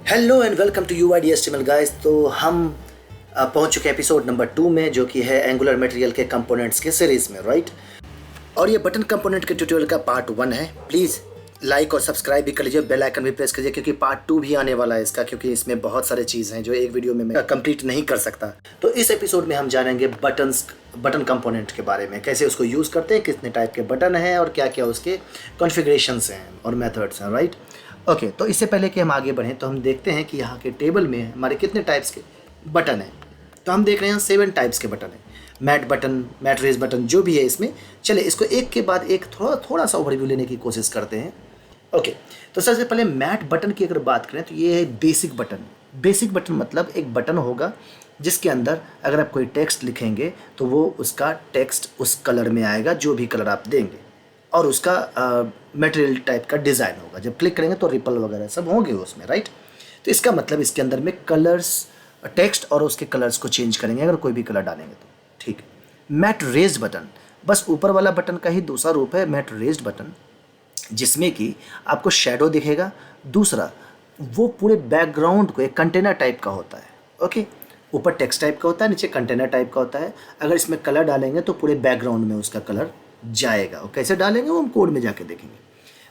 Hello and welcome to UIDHTML guys. तो हम पहुंच चुके हैं एपिसोड नंबर 2 में, जो कि है एंगुलर मटेरियल के कंपोनेंट्स के सीरीज में, राइट। और ये बटन कंपोनेंट के ट्यूटोरियल का पार्ट 1 है। प्लीज़ लाइक और सब्सक्राइब भी कर लीजिए, बेल आइकन भी प्रेस कीजिए, क्योंकि पार्ट 2 भी आने वाला है इसका, क्योंकि इसमें बहुत सारे चीज़ हैं जो एक वीडियो में मैं कंप्लीट नहीं कर सकता। तो इस एपिसोड में हम जानेंगे बटन कंपोनेंट के बारे में, कैसे उसको यूज़ करते हैं, कितने टाइप के बटन हैं और क्या क्या उसके कॉन्फ़िगरेशंस हैं और मेथड्स हैं, राइट। ओके, तो इससे पहले कि हम आगे बढ़ें तो हम देखते हैं कि यहाँ के टेबल में हमारे कितने टाइप्स के बटन हैं। तो हम देख रहे हैं 7 टाइप्स के बटन हैं। Mat button, mat raised button, जो भी है इसमें। चलिए इसको एक के बाद एक थोड़ा सा ओवरव्यू लेने की कोशिश करते हैं। ओके, तो सबसे पहले मैट बटन की अगर बात करें तो ये है बेसिक बटन। बेसिक बटन मतलब एक बटन होगा जिसके अंदर अगर आप कोई टेक्स्ट लिखेंगे तो वो उसका टेक्स्ट उस कलर में आएगा, जो भी कलर आप देंगे, और उसका मटेरियल टाइप का डिज़ाइन होगा। जब क्लिक करेंगे तो रिपल वगैरह सब होंगे उसमें, राइट। तो इसका मतलब इसके अंदर में कलर्स, टेक्स्ट और उसके कलर्स को चेंज करेंगे अगर कोई भी कलर डालेंगे तो, ठीक है। मैट रेज्ड बटन बस ऊपर वाला बटन का ही दूसरा रूप है मैट रेज्ड बटन, जिसमें कि आपको शेडो दिखेगा। दूसरा, वो पूरे बैकग्राउंड को एक कंटेनर टाइप का होता है। ओके, ऊपर टेक्स्ट टाइप का होता है, नीचे कंटेनर टाइप का होता है। अगर इसमें कलर डालेंगे तो पूरे बैकग्राउंड में उसका कलर जाएगा। और कैसे डालेंगे वो हम कोड में जाके देखेंगे।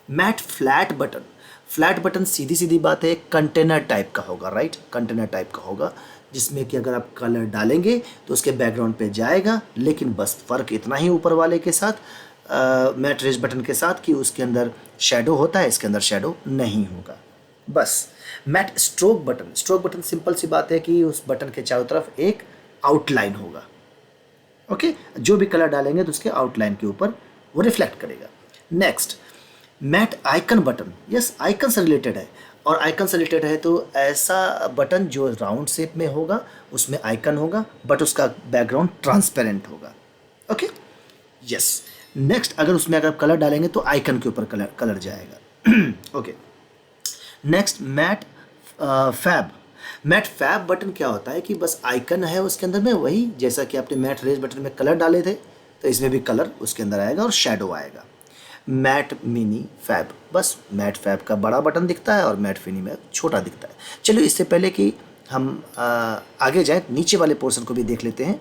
Mat flat button, flat button सीधी सीधी बात है कंटेनर टाइप का होगा, राइट। कंटेनर टाइप का होगा जिसमें कि अगर आप कलर डालेंगे तो उसके बैकग्राउंड पे जाएगा, लेकिन बस फ़र्क इतना ही ऊपर वाले के साथ मैट रेज बटन के साथ कि उसके अंदर शेडो होता है, इसके अंदर शेडो नहीं होगा, बस। Mat stroke button, stroke button simple सी बात है कि उस बटन के चारों तरफ एक आउटलाइन होगा। ओके, जो भी कलर डालेंगे तो उसके आउटलाइन के ऊपर वो रिफ्लेक्ट करेगा। Next, mat icon button. Yes, icon से रिलेटेड है, और आइकन से रिलेटेड है तो ऐसा बटन जो राउंड शेप में होगा, उसमें आइकन होगा, बट उसका बैकग्राउंड ट्रांसपेरेंट होगा। Okay, yes. नेक्स्ट, अगर उसमें अगर कलर डालेंगे तो आइकन के ऊपर कलर जाएगा। Okay, next mat fab. Mat fab button क्या होता है कि बस आइकन है उसके अंदर में, वही जैसा कि आपने मैट रेज बटन में कलर डाले थे तो इसमें भी कलर उसके अंदर आएगा और शेडो आएगा। मैट मिनी फैब, बस मैट फैब का बड़ा बटन दिखता है और मैट मिनी में छोटा दिखता है। चलिए इससे पहले कि हम आगे जाएं, नीचे वाले पोर्शन को भी देख लेते हैं।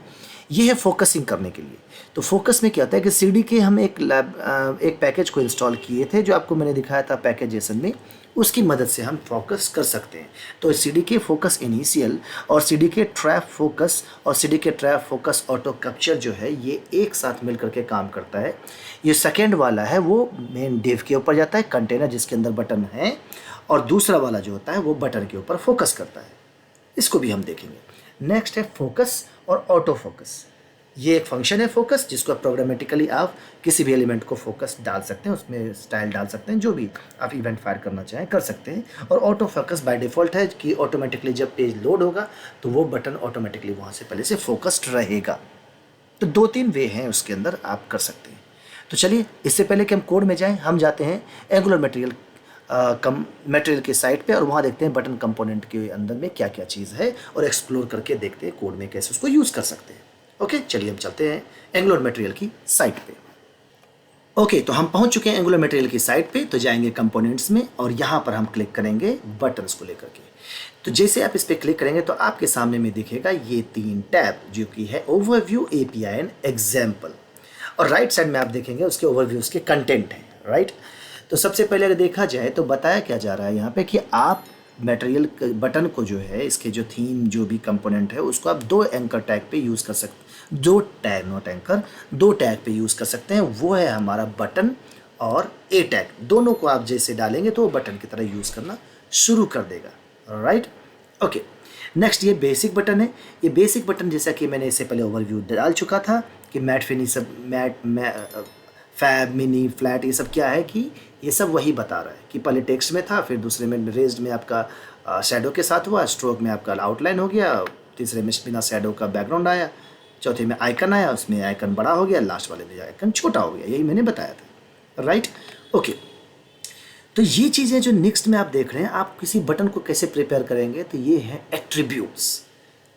ये है फोकसिंग करने के लिए। तो फोकस में क्या होता है कि CD के हम एक पैकेज को इंस्टॉल किए थे, जो आपको मैंने दिखाया था पैकेजेशन में, उसकी मदद से हम फोकस कर सकते हैं। तो CD के फोकस इनिशियल और CD के ट्रैप फोकस और CD के ट्रैप फोकस ऑटो कैप्चर जो है, ये एक साथ मिल करके काम करता है। ये सेकेंड वाला है वो मेन डिव के ऊपर जाता है, कंटेनर जिसके अंदर बटन है, और दूसरा वाला जो होता है वो बटन के ऊपर फोकस करता है। इसको भी हम देखेंगे। नेक्स्ट है फोकस और ऑटो फोकस। ये एक फंक्शन है फोकस, जिसको आप प्रोग्रामेटिकली आप किसी भी एलिमेंट को फोकस डाल सकते हैं, उसमें स्टाइल डाल सकते हैं, जो भी आप इवेंट फायर करना चाहें कर सकते हैं। और ऑटो फोकस बाय डिफ़ॉल्ट है कि ऑटोमेटिकली जब पेज लोड होगा तो वो बटन ऑटोमेटिकली वहाँ से पहले से फोकस्ड रहेगा। तो 2-3 वे हैं उसके अंदर आप कर सकते हैं। तो चलिए इससे पहले कि हम कोड में जाएँ, हम जाते हैं एंगुलर मटेरियल के साइट पे, और वहाँ देखते हैं बटन कंपोनेंट के अंदर में क्या क्या चीज़ है, और एक्सप्लोर करके देखते हैं कोड में कैसे उसको यूज़ कर सकते हैं। ओके, चलिए हम चलते हैं एंगुलर मटेरियल की साइट पे। ओके, तो हम पहुँच चुके हैं एंगुलर मटेरियल की साइट पे। तो जाएंगे कंपोनेंट्स में, और यहाँ पर हम क्लिक करेंगे बटन्स को लेकर के। तो जैसे आप इस पर क्लिक करेंगे तो आपके सामने में दिखेगा ये 3 टैब, जो कि है ओवरव्यू, API एंड एग्जाम्पल। और राइट साइड में आप देखेंगे उसके ओवरव्यूज़ के कंटेंट हैं, राइट। तो सबसे पहले अगर देखा जाए तो बताया क्या जा रहा है यहाँ पे कि आप मटेरियल बटन को जो है, इसके जो थीम जो भी कंपोनेंट है, उसको आप 2 एंकर टैग पे यूज़ कर सकते हैं। 2 टैग, नॉट एंकर, 2 टैग पे यूज़ कर सकते हैं। वो है हमारा बटन और A टैग। दोनों को आप जैसे डालेंगे तो वो बटन की तरह यूज़ करना शुरू कर देगा, राइट। ओके, नेक्स्ट ये बेसिक बटन है। ये बेसिक बटन जैसा कि मैंने इससे पहले ओवरव्यू डाल चुका था कि मैट फिनी सब फैब, मिनी, फ्लैट, ये सब क्या है कि ये सब वही बता रहा है कि पहले टेक्स्ट में था, फिर दूसरे में रेज्ड में आपका शैडो के साथ हुआ, स्ट्रोक में आपका आउटलाइन हो गया, तीसरे में बिना शैडो का बैकग्राउंड आया, चौथे में आइकन आया, उसमें आइकन बड़ा हो गया, लास्ट वाले में आइकन छोटा हो गया। यही मैंने बताया था, राइट। ओके, तो ये चीज़ें जो नेक्स्ट में आप देख रहे हैं, आप किसी बटन को कैसे प्रिपेयर करेंगे, तो ये है एट्रीब्यूट्स।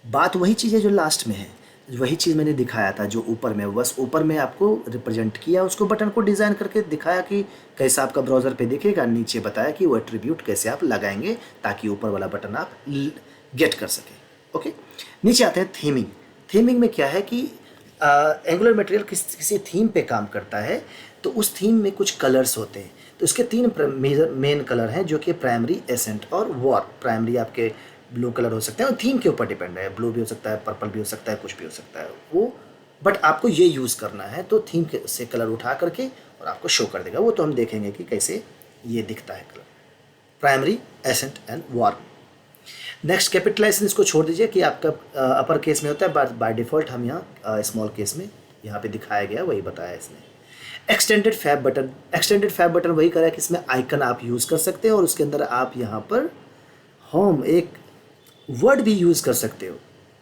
बात वही चीज़ है जो लास्ट में है। वही चीज़ मैंने दिखाया था जो ऊपर में, बस ऊपर में आपको रिप्रेजेंट किया उसको, बटन को डिज़ाइन करके दिखाया कि कैसा आपका ब्राउज़र पे दिखेगा, नीचे बताया कि वो एट्रीब्यूट कैसे आप लगाएंगे ताकि ऊपर वाला बटन आप गेट कर सकें। ओके, नीचे आते हैं थीमिंग। थीमिंग में क्या है कि एंगुलर मटेरियल किसी थीम पे काम करता है, तो उस थीम में कुछ कलर्स होते हैं। तो इसके 3 मेन कलर हैं जो कि प्राइमरी, एसेंट और वॉर। प्राइमरी आपके ब्लू कलर हो सकते हैं और थीम के ऊपर डिपेंड है, ब्लू भी हो सकता है, पर्पल भी हो सकता है, कुछ भी हो सकता है वो, बट आपको ये यूज़ करना है तो थीम से कलर उठा करके और आपको शो कर देगा। वो तो हम देखेंगे कि कैसे ये दिखता है colour, primary, accent and warn. Next capitalisation इसको छोड़ दीजिए कि आपका अपर केस में होता है, बाय डिफ़ॉल्ट हम यहाँ स्मॉल केस में यहाँ पे दिखाया गया वही बताया इसने। Extended fab button, extended fab button वही करा है कि इसमें आइकन आप यूज़ कर सकते हैं और उसके अंदर आप यहाँ पर होम एक वर्ड भी यूज़ कर सकते हो।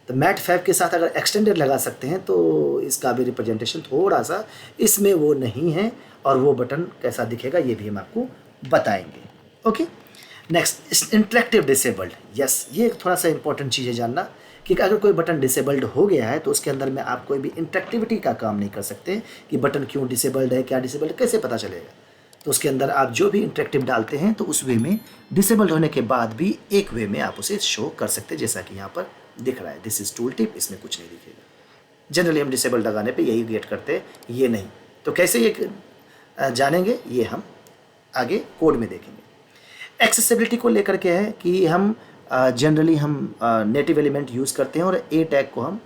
तो मैट फैब के साथ अगर एक्सटेंडेड लगा सकते हैं तो इसका भी रिप्रेजेंटेशन थोड़ा सा इसमें वो नहीं है, और वो बटन कैसा दिखेगा ये भी हम आपको बताएंगे। Okay, next interactive disabled. Yes, ये थोड़ा सा इंपॉर्टेंट चीज़ है जानना कि अगर कोई बटन डिसेबल्ड हो गया है तो उसके अंदर में आप कोई भी इंटरेक्टिविटी का काम नहीं कर सकते कि बटन क्यों डिसेबल्ड है, क्या डिसेबल्ड, कैसे पता चलेगा। तो उसके अंदर आप जो भी इंटरेक्टिव डालते हैं तो उस वे में डिसेबल्ड होने के बाद भी एक वे में आप उसे शो कर सकते हैं, जैसा कि यहाँ पर दिख रहा है। दिस इज़ टूल टिप, इसमें कुछ नहीं दिखेगा। जनरली हम डिसेबल लगाने पे यही गेट करते हैं, ये नहीं। तो कैसे ये जानेंगे ये हम आगे कोड में देखेंगे। एक्सेसिबिलिटी को लेकर के है कि हम जनरली हम नेटिव एलिमेंट यूज़ करते हैं और ए टैग को हम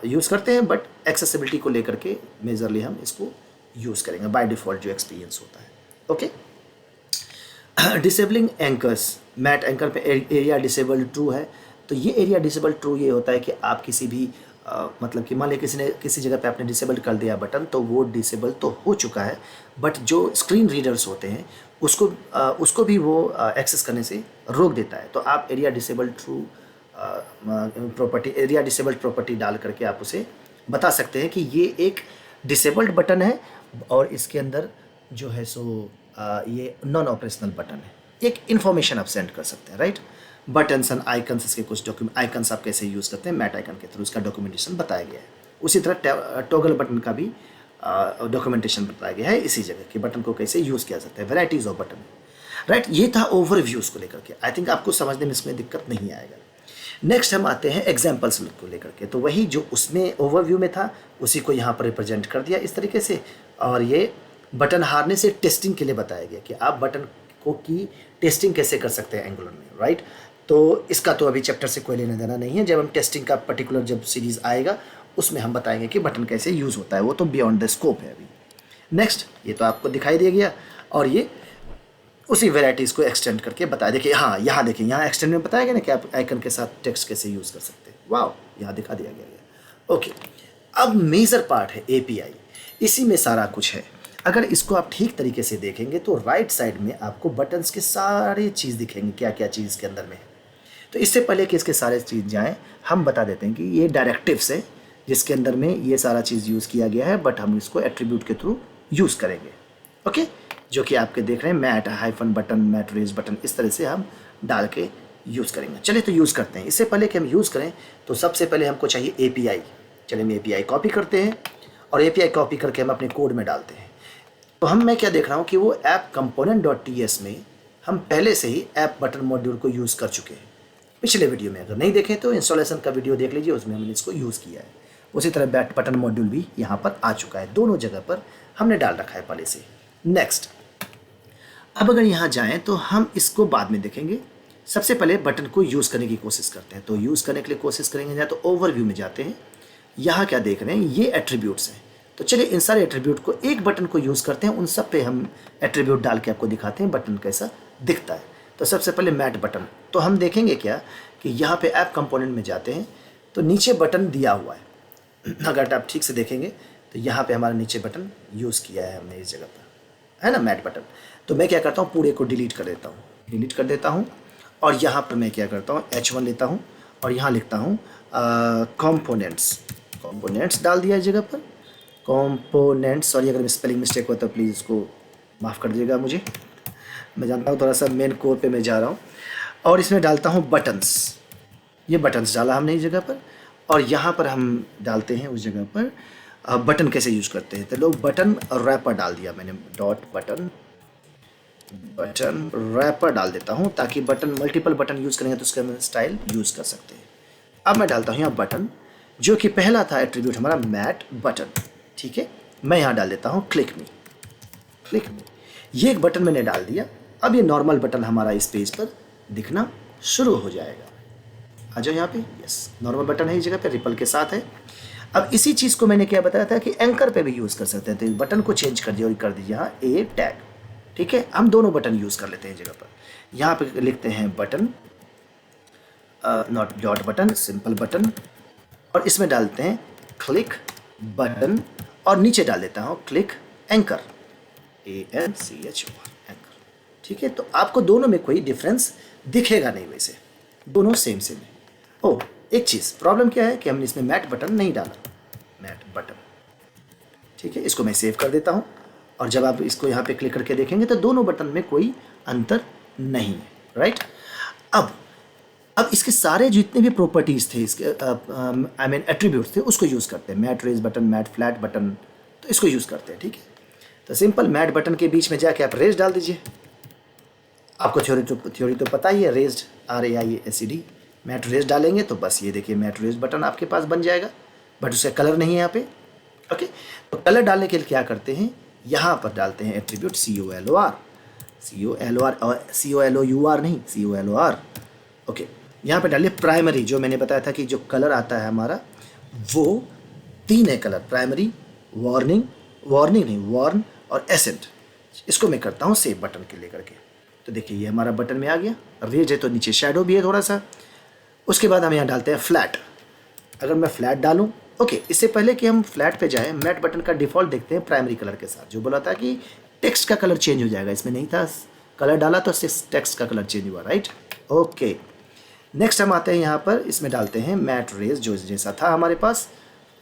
यूज़ करते हैं, बट एक्सेसिबिलिटी को लेकर के मेजरली हम इसको यूज़ करेंगे बाय डिफ़ॉल्ट जो एक्सपीरियंस होता है। Okay, disabling anchors. Mat anchor पे एरिया डिसेबल्ड ट्रू है, तो ये एरिया डिसेबल्ड ट्रू ये होता है कि आप किसी भी मतलब कि मान लिया किसी ने किसी जगह पे आपने डिसेबल्ड कर दिया बटन, तो वो डिसेबल तो हो चुका है, बट जो स्क्रीन रीडर्स होते हैं उसको भी वो एक्सेस करने से रोक देता है। तो आप area disabled true property, area disabled property डाल करके आप उसे बता सकते हैं कि ये एक डिसेबल्ड बटन है और इसके अंदर जो है सो ये नॉन ऑपरेशनल बटन है। एक इन्फॉर्मेशन आप सेंड कर सकते हैं, राइट। बटन्स एंड आइकन्स, इसके कुछ आइकन्स आप कैसे यूज़ करते हैं मैट आइकन के थ्रू, इसका डॉक्यूमेंटेशन बताया गया है। उसी तरह टॉगल बटन का भी डॉक्यूमेंटेशन बताया गया है इसी जगह कि बटन को कैसे यूज़ किया जाता है, वेराइटीज़ ऑफ बटन, राइट। ये था ओवरव्यूज़ को लेकर के। आई थिंक आपको समझने में इसमें दिक्कत नहीं आएगा। नेक्स्ट हम आते हैं एग्जाम्पल्स को लेकर के। तो वही जो उसमें ओवरव्यू में था उसी को यहाँ पर रिप्रेजेंट कर दिया इस तरीके से, और ये बटन हारने से टेस्टिंग के लिए बताया गया कि आप बटन को की टेस्टिंग कैसे कर सकते हैं एंगुलर में, राइट। तो इसका तो अभी चैप्टर से कोई लेना देना नहीं है, जब हम टेस्टिंग का पर्टिकुलर जब सीरीज़ आएगा उसमें हम बताएंगे कि बटन कैसे यूज़ होता है, वो तो बियॉन्ड द स्कोप है अभी। नेक्स्ट, ये तो आपको दिखाई दे गया, और ये उसी वेराइटीज़ को एक्सटेंड करके बताया। देखिए हाँ, यहाँ देखिए, यहाँ एक्सटेंड में बताया गया ना कि आप आइकन के साथ टेक्स्ट कैसे यूज़ कर सकते हैं। वाह, यहाँ दिखा दिया गया। ओके, अब मेजर पार्ट है एपीआई, इसी में सारा कुछ है। अगर इसको आप ठीक तरीके से देखेंगे तो राइट साइड में आपको बटन्स के सारे चीज़ दिखेंगे, क्या क्या चीज़ इसके अंदर में है। तो इससे पहले कि इसके सारे चीज़ जाएँ, हम बता देते हैं कि ये डायरेक्टिव्स है जिसके अंदर में ये सारा चीज़ यूज़ किया गया है, बट हम इसको एट्रीब्यूट के थ्रू यूज़ करेंगे। ओके, जो कि आपके देख रहे हैं mat hyphen button, mat raised button, इस तरह से हम डाल के यूज़ करेंगे। चलिए तो यूज़ करते हैं। इससे पहले कि हम यूज़ करें तो सबसे पहले हमको चाहिए एपीआई। चलिए हम एपीआई कॉपी करते हैं और एपीआई कॉपी करके हम अपने कोड में डालते हैं। तो मैं क्या देख रहा हूँ कि वो ऐप component.ts में हम पहले से ही ऐप बटन मॉड्यूल को यूज़ कर चुके हैं पिछले वीडियो में। अगर नहीं देखें तो इंस्टॉलेशन का वीडियो देख लीजिए, उसमें हमने इसको यूज़ किया है। उसी तरह बैट बटन मॉड्यूल भी यहाँ पर आ चुका है, दोनों जगह पर हमने डाल रखा है पहले से। नेक्स्ट, अब अगर यहाँ जाएँ तो हम इसको बाद में देखेंगे। सबसे पहले बटन को यूज़ करने की कोशिश करते हैं। तो यूज़ करने के लिए कोशिश करेंगे या तो ओवरव्यू में जाते हैं। यहाँ क्या देख रहे हैं, ये एट्रीब्यूट्स हैं। तो चलिए इन सारे एट्रीब्यूट को एक बटन को यूज़ करते हैं, उन सब पे हम एट्रीब्यूट डाल के आपको दिखाते हैं बटन कैसा दिखता है। तो सबसे पहले मैट बटन, तो हम देखेंगे क्या कि यहाँ पे ऐप कंपोनेंट में जाते हैं तो नीचे बटन दिया हुआ है। अगर आप ठीक से देखेंगे तो यहाँ पे हमारा नीचे बटन यूज़ किया है हमने इस जगह पर, है ना, मैट बटन। तो मैं क्या करता हूँ, पूरे को डिलीट कर देता हूँ और यहाँ पर मैं क्या करता हूँ, H1 लेता हूँ और यहाँ लिखता हूँ कंपोनेंट्स डाल दिया इस जगह पर, कंपोनेंट्स। सॉरी अगर स्पेलिंग मिस्टेक हो तो प्लीज़ इसको माफ़ कर दीजिएगा मुझे, मैं जानता हूँ थोड़ा सा मेन कोड पे मैं जा रहा हूँ। और इसमें डालता हूँ बटन्स, ये बटन्स डाला हमने इस जगह पर। और यहाँ पर हम डालते हैं उस जगह पर बटन कैसे यूज़ करते हैं। तो लोग बटन रैपर डाल दिया मैंने, डॉट बटन रैपर डाल देता हूँ ताकि बटन मल्टीपल बटन यूज़ करेंगे तो उसका हम स्टाइल यूज़ कर सकते हैं। अब मैं डालता हूँ यहाँ बटन, जो कि पहला था एट्रीब्यूट हमारा मैट बटन, ठीक है। मैं यहाँ डाल देता हूँ क्लिक मी। ये एक बटन मैंने डाल दिया। अब ये नॉर्मल बटन हमारा इस पेज पर दिखना शुरू हो जाएगा। आ जाओ यहाँ पे, यस नॉर्मल बटन है इस जगह पे, रिपल के साथ है। अब इसी चीज़ को मैंने क्या बताया था कि एंकर पे भी यूज़ कर सकते हैं। तो बटन को चेंज कर दिया और कर दीजिए यहाँ ए टैग, ठीक है। हम दोनों बटन यूज़ कर लेते हैं जगह पर। यहाँ पे लिखते हैं button, not dot button, simple button, और इसमें डालते हैं क्लिक बटन, और नीचे डाल देता हूँ क्लिक एंकर, ANCHOR एंकर, ठीक है। तो आपको दोनों में कोई डिफरेंस दिखेगा नहीं, वैसे दोनों सेम सेम है। ओ एक चीज़ प्रॉब्लम क्या है कि हमने इसमें मैट बटन नहीं डाला, मैट बटन, ठीक है। इसको मैं सेव कर देता हूँ, और जब आप इसको यहाँ पे क्लिक करके देखेंगे तो दोनों बटन में कोई अंतर नहीं है, राइट। अब इसके सारे जितने भी प्रॉपर्टीज़ थे इसके आई मीन एट्रीब्यूट्स थे उसको यूज़ करते हैं। Mat raised button, mat flat button, तो इसको यूज़ करते हैं, ठीक है। तो सिंपल मैट बटन के बीच में जाके आप रेज डाल दीजिए। आपको थ्योरी तो पता ही है, रेज्ड RAISED, मैट रेज डालेंगे तो बस ये देखिए मैट रेज बटन आपके पास बन जाएगा, बट उसका कलर नहीं है यहाँ पे, ओके। तो कलर डालने के लिए क्या करते हैं, यहाँ पर डालते हैं एट्रीब्यूट COLOR और COLOUR नहीं, COLOR, ओके। यहाँ पे डालिए प्राइमरी, जो मैंने बताया था कि जो कलर आता है हमारा वो 3 है कलर, प्राइमरी, वार्निंग नहीं, वार्न और एसेंट। इसको मैं करता हूँ सेव बटन के लेकर के। तो देखिए ये हमारा बटन में आ गया, रेज है तो नीचे शेडो भी है थोड़ा सा। उसके बाद हम यहाँ डालते हैं फ्लैट। अगर मैं फ्लैट डालूँ, ओके, इससे पहले कि हम फ्लैट पे जाएं, मैट बटन का डिफ़ॉल्ट देखते हैं प्राइमरी कलर के साथ। जो बोला था कि टेक्स्ट का कलर चेंज हो जाएगा, इसमें नहीं था, कलर डाला तो टेक्स्ट का कलर चेंज हुआ, राइट, ओके। नेक्स्ट हम आते हैं यहाँ पर, इसमें डालते हैं मैट रेज, जो जैसा था हमारे पास।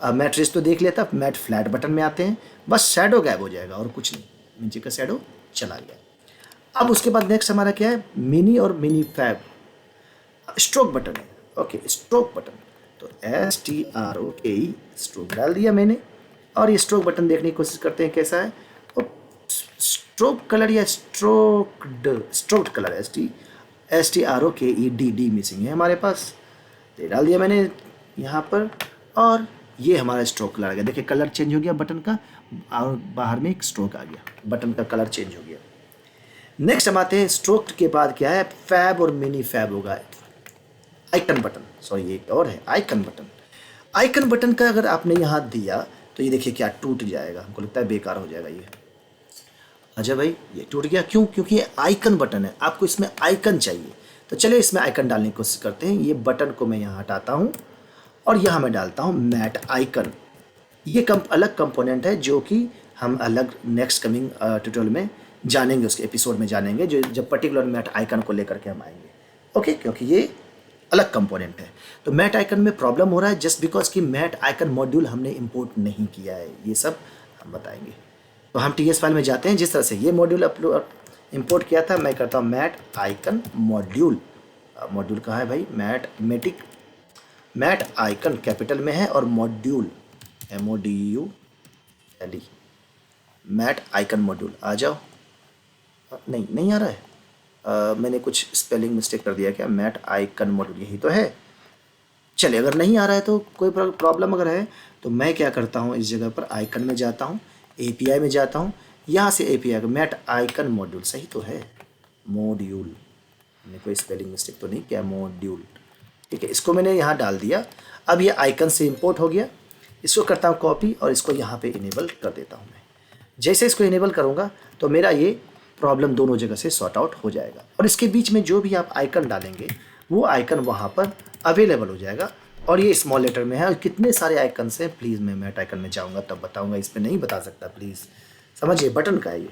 मैट रेज तो देख लिया था, मैट फ्लैट बटन में आते हैं, बस शैडो गायब हो जाएगा और कुछ नहीं, नीचे का शैडो चला गया। अब उसके बाद नेक्स्ट हमारा क्या है, मिनी और मिनी फैब स्ट्रोक बटन है, ओके, स्ट्रोक बटन। तो STROKE स्ट्रोक डाल दिया मैंने, और ये स्ट्रोक बटन देखने की कोशिश करते हैं कैसा है। तो स्ट्रोक कलर या स्ट्रोक्ड कलर STROKED मिसिंग है हमारे पास, ये डाल दिया मैंने यहाँ पर, और ये हमारा स्ट्रोक कलर आ गया। देखिए कलर चेंज हो गया बटन का, और बाहर में एक स्ट्रोक आ गया, बटन का कलर चेंज हो गया। नेक्स्ट हम आते हैं स्ट्रोक के बाद क्या है, फैब और मिनी फैब होगा। आइकन बटन, सॉरी ये और है आइकन बटन। आइकन बटन का अगर आपने यहाँ दिया तो ये देखिए क्या टूट जाएगा, हमको लगता है बेकार हो जाएगा ये। अच्छा भाई ये टूट गया क्यों, क्योंकि ये आइकन बटन है, आपको इसमें आइकन चाहिए। तो चलिए इसमें आइकन डालने की कोशिश करते हैं। ये बटन को मैं यहाँ हटाता हूँ और यहाँ मैं डालता हूँ मैट आइकन। ये अलग कंपोनेंट है जो कि हम अलग नेक्स्ट कमिंग ट्यूटोरियल में जानेंगे, उसके एपिसोड में जानेंगे, जो जब पर्टिकुलर मैट आइकन को लेकर के हम आएंगे, ओके, क्योंकि ये अलग कंपोनेंट है। तो मैट आइकन में प्रॉब्लम हो रहा है जस्ट बिकॉज कि मैट आइकन मॉड्यूल हमने इंपोर्ट नहीं किया है, ये सब हम बताएंगे। तो हम TS फाइल में जाते हैं, जिस तरह से ये मॉड्यूल इंपोर्ट किया था, मैं करता हूँ मैट आइकन मॉड्यूल। मॉड्यूल कहाँ है भाई, मैट आइकन कैपिटल में है, और module MODULE, mat icon module. आ जाओ, नहीं आ रहा है, मैंने कुछ स्पेलिंग मिस्टेक कर दिया क्या, मैट आइकन मॉड्यूल यही तो है। चलिए अगर नहीं आ रहा है तो कोई प्रॉब्लम अगर है तो मैं क्या करता हूँ, इस जगह पर आइकन में जाता हूँ, API में जाता हूँ, यहाँ से API मैट आइकन मॉड्यूल, सही तो है, मॉड्यूल, मैंने कोई स्पेलिंग मिस्टेक तो नहीं किया, मॉड्यूल, ठीक है। इसको मैंने यहाँ डाल दिया। अब ये आइकन से इंपोर्ट हो गया, इसको करता हूँ कॉपी और इसको यहाँ पे इनेबल कर देता हूँ मैं। जैसे इसको इनेबल करूँगा तो मेरा ये प्रॉब्लम दोनों जगह से सॉर्ट आउट हो जाएगा, और इसके बीच में जो भी आप आइकन डालेंगे वो आइकन वहाँ पर अवेलेबल हो जाएगा। और ये स्मॉल लेटर में है, और कितने सारे आइकन हैं, प्लीज़ मैं मैट आइकन में जाऊँगा तब बताऊँगा, इस पर नहीं बता सकता, प्लीज़ समझिए, बटन का है ये।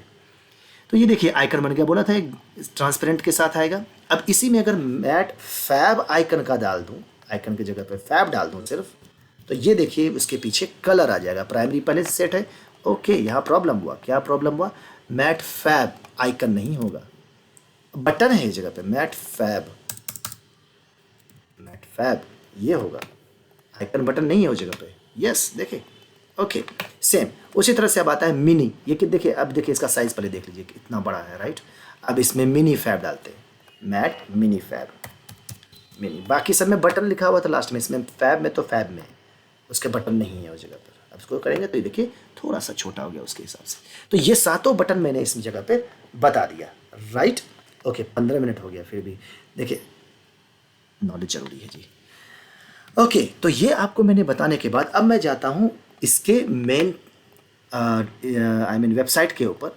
तो ये देखिए आइकन बन गया, बोला था एक ट्रांसपेरेंट के साथ आएगा। अब इसी में अगर मैट फैब आइकन का डाल दूँ, आइकन की जगह पर फैब डाल दूँ सिर्फ, तो ये देखिए उसके पीछे कलर आ जाएगा। प्राइमरी पहले से सेट है, ओके। यहाँ प्रॉब्लम हुआ, क्या प्रॉब्लम हुआ, मैट फैब आइकन नहीं होगा, बटन है इस जगह पे, मैट फैब ये होगा, आइकन बटन नहीं है उस जगह पे। यस देखिए, ओके सेम उसी तरह से अब आता है मिनी। ये कि देखिए, अब देखिए इसका साइज पहले देख लीजिए कितना बड़ा है, राइट। अब इसमें मिनी फैब डालते हैं, मैट मिनी फैब मिनी। बाकी सब में बटन लिखा हुआ था लास्ट में, इसमें फैब में तो फैब में उसके बटन नहीं है उस जगह पर। अब इसको करेंगे तो ये देखिए थोड़ा सा छोटा हो गया उसके हिसाब से। तो ये सातों बटन मैंने इस जगह पे बता दिया, राइट। ओके 15 मिनट हो गया, फिर भी देखिए नॉलेज जरूरी है जी। ओके तो ये आपको मैंने बताने के बाद अब मैं जाता हूँ इसके मेन आई मीन वेबसाइट के ऊपर।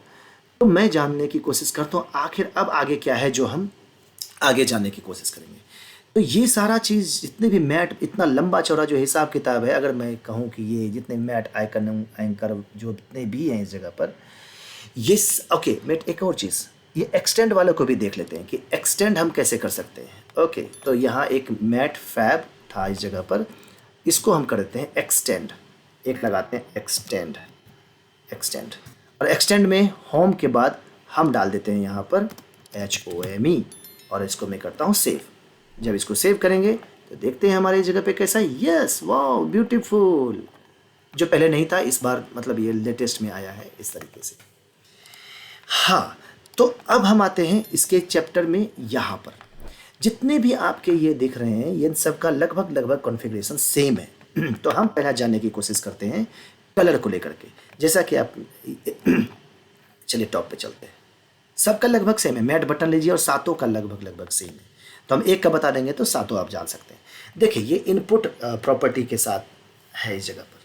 तो मैं जानने की कोशिश करता हूँ आखिर अब आगे क्या है जो हम आगे जानने की कोशिश करेंगे। तो ये सारा चीज़ जितने भी मैट, इतना लंबा चौड़ा जो हिसाब किताब है, अगर मैं कहूँ कि ये जितने मैट आइकन एंकर जो जितने भी हैं इस जगह पर, ये ओके मैट एक और चीज़, ये एक्सटेंड वाले को भी देख लेते हैं कि एक्सटेंड हम कैसे कर सकते हैं। ओके तो यहाँ एक मैट फैब था इस जगह पर, इसको हम कर देते हैं एक्सटेंड। एक लगाते हैं एक्सटेंड, एक्सटेंड, और एक्सटेंड में होम के बाद हम डाल देते हैं यहाँ पर HOME, और इसको मैं करता हूँ सेव। जब इसको सेव करेंगे तो देखते हैं हमारे जगह पे कैसा है। यस वाओ ब्यूटीफुल, जो पहले नहीं था इस बार, मतलब ये लेटेस्ट में आया है इस तरीके से। हाँ तो अब हम आते हैं इसके चैप्टर में। यहाँ पर जितने भी आपके ये दिख रहे हैं ये सबका लगभग कॉन्फ़िगरेशन सेम है। तो हम पहला जानने की कोशिश करते हैं कलर को लेकर के। जैसा कि आप चलिए टॉप पे चलते हैं, सबका लगभग सेम है। मैट बटन लीजिए और सातों का लगभग सेम है। तो हम एक का बता देंगे तो सातों आप जान सकते हैं। देखिए ये इनपुट प्रॉपर्टी के साथ है इस जगह पर।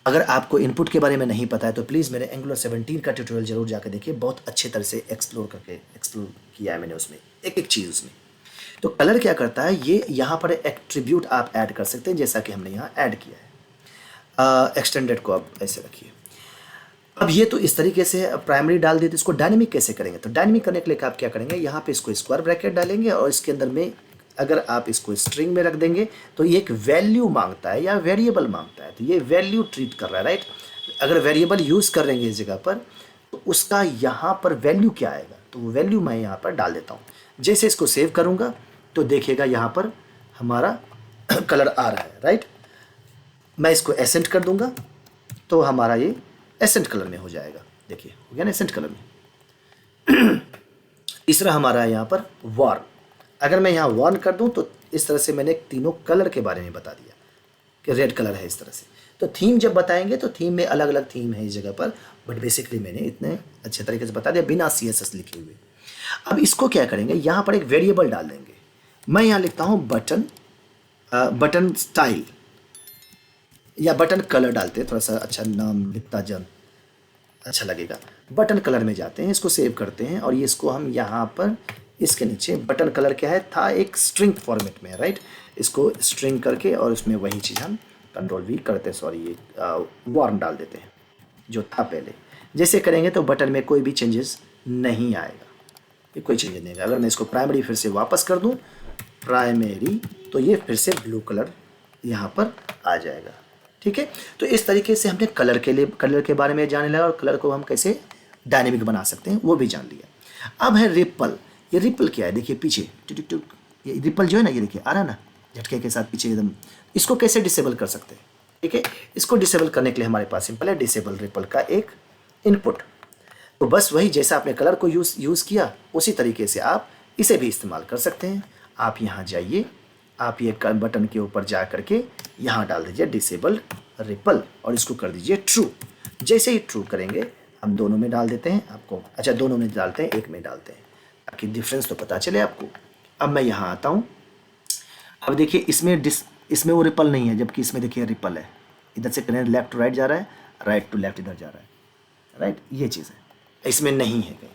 अगर आपको इनपुट के बारे में नहीं पता है तो प्लीज़ मेरे एंगुलर 17 का ट्यूटोरियल जरूर जाकर देखिए, बहुत अच्छे तरह से एक्सप्लोर किया है मैंने उसमें, एक एक चीज़ उसमें। तो कलर क्या करता है, ये यहाँ पर एट्रीब्यूट आप ऐड कर सकते हैं, जैसा कि हमने यहाँ ऐड किया है। एक्सटेंडेड को आप ऐसे रखिए। अब ये तो इस तरीके से प्राइमरी डाल देते, इसको डायनेमिक कैसे करेंगे। तो डायनेमिक करने के लिए आप क्या करेंगे, यहाँ पे इसको स्क्वायर ब्रैकेट डालेंगे और इसके अंदर में अगर आप इसको स्ट्रिंग में रख देंगे तो ये एक वैल्यू मांगता है या वेरिएबल मांगता है, तो ये वैल्यू ट्रीट कर रहा है, राइट। अगर वेरिएबल यूज़ कर रहे हैं इस जगह पर तो उसका यहाँ पर वैल्यू क्या आएगा, तो वो वैल्यू मैं यहाँ पर डाल देता हूँ। जैसे इसको सेव करूँगा तो देखिएगा यहाँ पर हमारा कलर आ रहा है, राइट। मैं इसको एसेंट कर दूँगा तो हमारा ये एसेंट कलर में हो जाएगा। देखिए हो गया ना एसेंट कलर में। तीसरा हमारा है यहाँ पर वार्म। अगर मैं यहाँ वार्म कर दूँ तो इस तरह से मैंने तीनों कलर के बारे में बता दिया कि रेड कलर है इस तरह से। तो थीम जब बताएंगे तो थीम में अलग अलग थीम है इस जगह पर, बट बेसिकली मैंने इतने अच्छे तरीके से बता दिया बिना CSS लिखे हुए। अब इसको क्या करेंगे, यहाँ पर एक वेरिएबल डाल देंगे। मैं यहाँ लिखता हूँ बटन स्टाइल या बटन कलर डालते हैं, थोड़ा सा अच्छा नाम लिखता जब अच्छा लगेगा। बटन कलर में जाते हैं, इसको सेव करते हैं और ये इसको हम यहाँ पर इसके नीचे बटन कलर क्या है था एक स्ट्रिंग फॉर्मेट में, राइट। इसको स्ट्रिंग करके और उसमें वही चीज़ हम Ctrl+V करते हैं, सॉरी ये वार्म डाल देते हैं जो था पहले। जैसे करेंगे तो बटन में कोई भी चेंजेस नहीं आएगा, ये कोई चेंजेस नहीं आएगा। अगर मैं इसको प्राइमरी फिर से वापस कर दूँ प्राइमरी तो ये फिर से ब्लू कलर यहाँ पर आ जाएगा, ठीक है। तो इस तरीके से हमने कलर के बारे में जाने लगा और कलर को हम कैसे डायनेमिक बना सकते हैं वो भी जान लिया। अब है रिपल। ये रिपल क्या है, देखिए पीछे टुक टुक, ये रिपल जो है ना, ये देखिए आ रहा है ना झटके के साथ पीछे एकदम। इसको कैसे डिसेबल कर सकते हैं, ठीक है। इसको डिसेबल करने के लिए हमारे पास सिंपल है डिसेबल रिपल का एक इनपुट। तो बस वही जैसा आपने कलर को यूज़ किया उसी तरीके से आप इसे भी इस्तेमाल कर सकते हैं। आप यहाँ जाइए, आप ये बटन के ऊपर जा करके यहाँ डाल दीजिए डिसेबल रिपल और इसको कर दीजिए ट्रू। जैसे ही ट्रू करेंगे हम दोनों में डाल देते हैं आपको, अच्छा दोनों में डालते हैं, एक में डालते हैं ताकि डिफरेंस तो पता चले आपको। अब मैं यहाँ आता हूँ, अब देखिए इसमें वो रिपल नहीं है, जबकि इसमें देखिए रिपल है। इधर से करें लेफ्ट टू राइट जा रहा है, राइट टू लेफ्ट इधर जा रहा है, राइट, ये चीज़ है, इसमें नहीं है कहीं।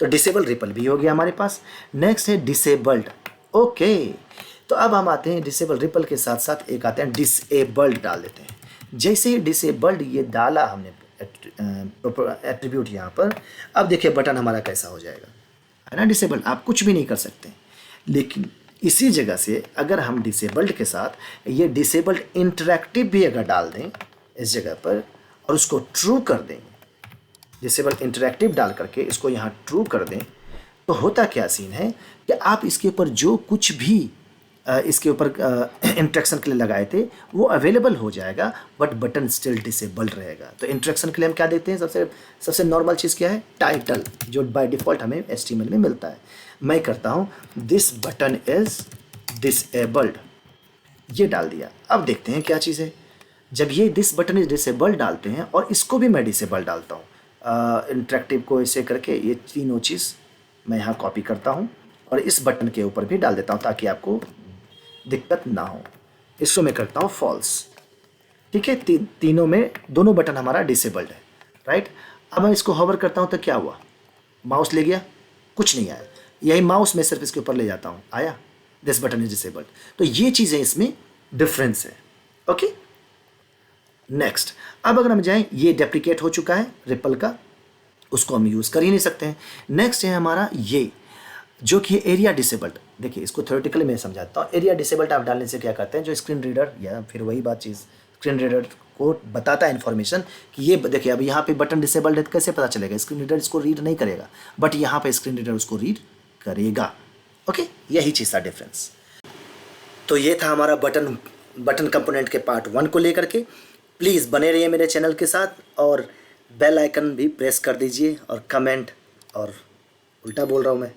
तो डिसेबल रिपल भी हो गया हमारे पास। नेक्स्ट है डिसेबल्ड। ओके तो अब हम आते हैं डिसेबल रिपल के साथ साथ एक आते हैं डिसेबल्ड डाल देते हैं। जैसे ही डिसेबल्ड ये डाला हमने एट्रीब्यूट यहाँ पर, अब देखिए बटन हमारा कैसा हो जाएगा, है ना डिसेबल्ड। आप कुछ भी नहीं कर सकते, लेकिन इसी जगह से अगर हम डिसेबल्ड के साथ ये डिसेबल्ड इंटरैक्टिव भी अगर डाल दें इस जगह पर और उसको ट्रू कर दें, डिसेबल इंटरैक्टिव डाल करके इसको यहाँ ट्रू कर दें, तो होता क्या सीन है कि आप इसके ऊपर जो कुछ भी इसके ऊपर इंट्रैक्शन के लिए लगाए थे वो अवेलेबल हो जाएगा, बट बटन स्टिल डिसेबल्ड रहेगा। तो इंट्रैक्शन के लिए हम क्या देते हैं, सबसे सबसे नॉर्मल चीज़ क्या है, टाइटल, जो बाय डिफ़ॉल्ट हमें HTML में मिलता है। मैं करता हूँ दिस बटन इज़ डिसेबल्ड, ये डाल दिया। अब देखते हैं क्या चीज़ है। जब ये दिस बटन इज डिसेबल डालते हैं और इसको भी मैं डिसेबल डालता हूँ, इंटरेक्टिव को ऐसे करके ये तीनों चीज़ मैं यहाँ कॉपी करता हूँ और इस बटन के ऊपर भी डाल देता हूँ ताकि आपको दिक्कत ना हो। इसको मैं करता हूँ फॉल्स, ठीक है। तीनों में दोनों बटन हमारा डिसेबल्ड है, राइट। अब मैं इसको होवर करता हूँ तो क्या हुआ, माउस ले गया, कुछ नहीं आया। यही माउस मैं सिर्फ इसके ऊपर ले जाता हूँ, आया, दिस बटन इज डिसेबल्ड। तो ये चीज़ें इसमें डिफरेंस है, ओके। नेक्स्ट, अब अगर हम जाएं, ये डेप्रिकेट हो चुका है रिपल का, उसको हम यूज़ कर ही नहीं सकते हैं। नेक्स्ट है हमारा ये जो कि एरिया डिसेबल्ड। देखिए इसको थ्योरेटिकली मैं समझाता हूँ। एरिया डिसेबल्ड आप डालने से क्या करते हैं, जो स्क्रीन रीडर या फिर वही बात चीज़ स्क्रीन रीडर को बताता है इन्फॉर्मेशन कि ये देखिए अब यहाँ पे बटन डिसेबल्ड है, कैसे पता चलेगा, स्क्रीन रीडर इसको रीड नहीं करेगा, बट यहाँ पे स्क्रीन रीडर उसको रीड करेगा, ओके। यही चीज़ था डिफरेंस। तो ये था हमारा बटन कंपोनेंट के पार्ट 1 को लेकर के। प्लीज़ बने रहिए मेरे चैनल के साथ और बेल आइकन भी प्रेस कर दीजिए और कमेंट, और उल्टा बोल रहा हूँ मैं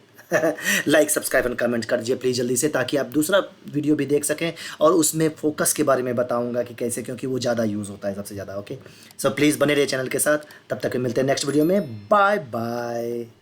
लाइक सब्सक्राइब एंड कमेंट कर दीजिए प्लीज़ जल्दी से, ताकि आप दूसरा वीडियो भी देख सकें और उसमें फोकस के बारे में बताऊंगा कि कैसे, क्योंकि वो ज़्यादा यूज़ होता है सबसे ज़्यादा, ओके। सो प्लीज़ बने रहिए चैनल के साथ। तब तक मिलते हैं नेक्स्ट वीडियो में। Bye bye.